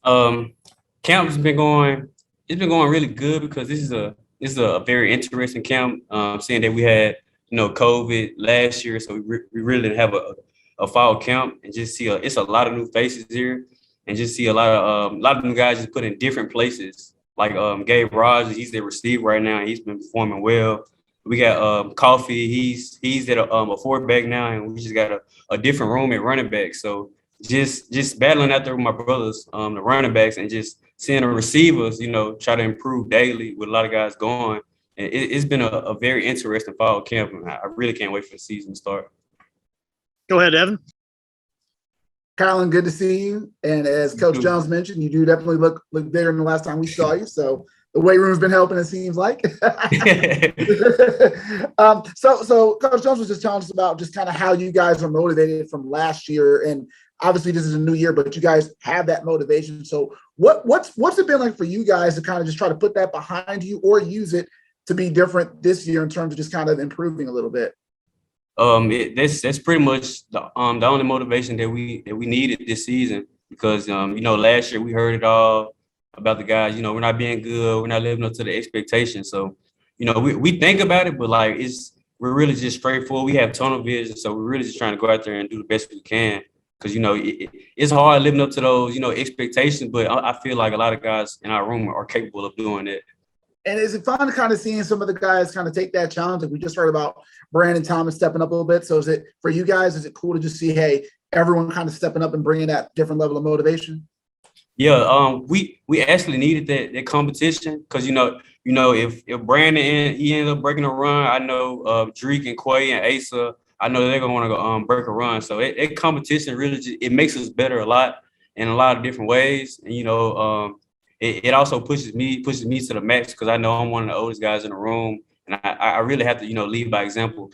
Um, Camp's been going. It's been going really good because this is a very interesting camp. Seeing that we had COVID last year, so we really didn't have a fall camp, and just see it's a lot of new faces here, and just see a lot of new guys just put in different places. Like Gabe Rogers, he's the receiver right now, and he's been performing well. We got Coffee, he's at a four back now, and we just got a different room at running back. So just battling out there with my brothers, the running backs, and just seeing the receivers, try to improve daily with a lot of guys going. And it's been a very interesting fall camp, and I really can't wait for the season to start. Go ahead, Evan. Kylan, good to see you. And as Coach Jones mentioned, you do definitely look bigger than the last time we saw you. So the weight room's been helping, it seems like. So Coach Jones was just telling us about just kind of how you guys are motivated from last year. And obviously this is a new year, but you guys have that motivation. So what's it been like for you guys to kind of just try to put that behind you or use it to be different this year in terms of just kind of improving a little bit? That's pretty much the only motivation that we needed this season because last year we heard it all about the guys. We're not being good, we're not living up to the expectations. So we think about it, but like we're really just straightforward. We have tunnel vision, so we're really just trying to go out there and do the best we can because it's hard living up to those expectations. But I feel like a lot of guys in our room are capable of doing it. And is it fun kind of seeing some of the guys kind of take that challenge? Like we just heard about Brandon Thomas stepping up a little bit. So is it for you guys, is it cool to just see, hey, everyone kind of stepping up and bringing that different level of motivation? Yeah, we actually needed that competition because if Brandon he ended up breaking a run, I know Dreek and Quay and Asa, I know they're gonna want to go break a run. So that competition really it makes us better a lot in a lot of different ways. And it also pushes me to the max because I know I'm one of the oldest guys in the room, and I really have to lead by example.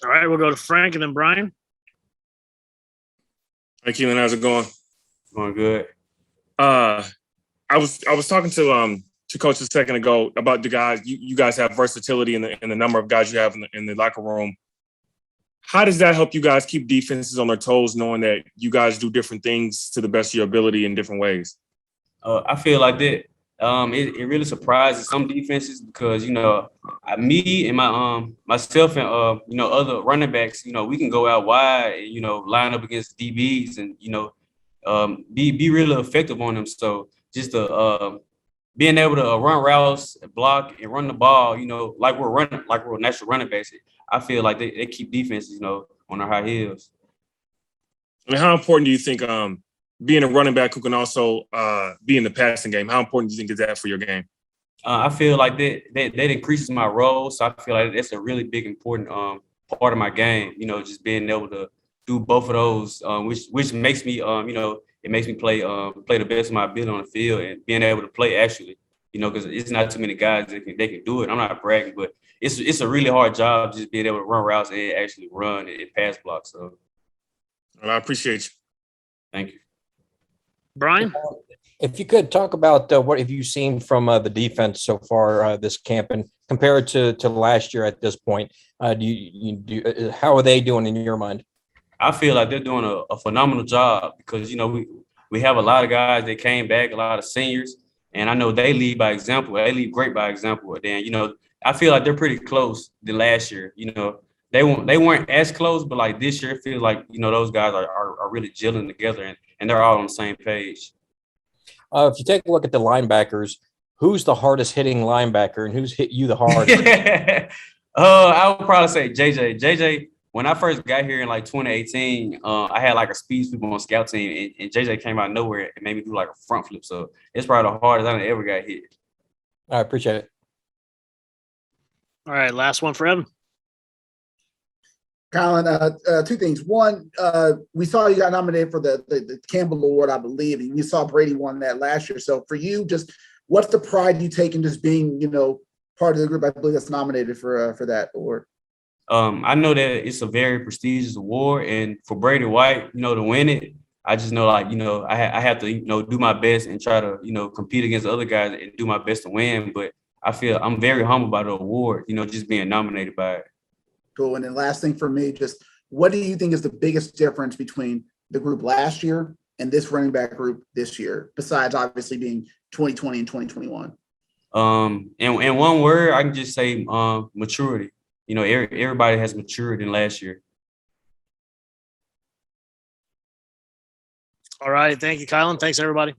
All right, we'll go to Frank and then Brian. Hey, Kylan, how's it going? Going good. I was talking to Coach a second ago about the guys. You guys have versatility in the number of guys you have in the locker room. How does that help you guys keep defenses on their toes, knowing that you guys do different things to the best of your ability in different ways? I feel like that. It really surprises some defenses because me and myself and other running backs, we can go out wide and line up against DBs and be really effective on them. So just being able to run routes, block, and run the ball, like we're natural running backs. I feel like they keep defenses, on their high heels. And how important do you think being a running back who can also be in the passing game, how important do you think is that for your game? I feel like that increases my role. So I feel like that's a really big, important part of my game, just being able to do both of those, which makes me, it makes me play the best of my ability on the field and being able to play actually, because it's not too many guys that can do it. I'm not bragging, but it's a really hard job just being able to run routes and actually run and pass block. So, well, I appreciate you. Thank you, Brian. If you could talk about what have you seen from the defense so far this camp and compare it to last year at this point, how are they doing in your mind? I feel like they're doing a phenomenal job because we have a lot of guys that came back, a lot of seniors, and I know they lead by example. They lead great by example. And then I feel like they're pretty close to last year. They weren't as close, but like this year, it feels like those guys are really gelling together and they're all on the same page. If you take a look at the linebackers, who's the hardest hitting linebacker and who's hit you the hardest? I would probably say JJ. JJ, when I first got here in like 2018, I had like a speed sweep on scout team, and JJ came out of nowhere and made me do like a front flip. So it's probably the hardest I ever got hit. I appreciate it. All right, last one for Evan. Kylan, two things. One, we saw you got nominated for the Campbell Award, I believe, and you saw Brady won that last year. So for you, just what's the pride you take in just being, part of the group? I believe that's nominated for that award. I know that it's a very prestigious award, and for Brady White, to win it, I just know I have to do my best and try to compete against other guys and do my best to win. But I feel I'm very humbled by the award, just being nominated by it. Cool. And then last thing for me, just what do you think is the biggest difference between the group last year in this running back group this year, besides obviously being 2020 and 2021? In one word, I can just say maturity. You know, everybody has matured in last year. All right. Thank you, Kylan. Thanks, everybody.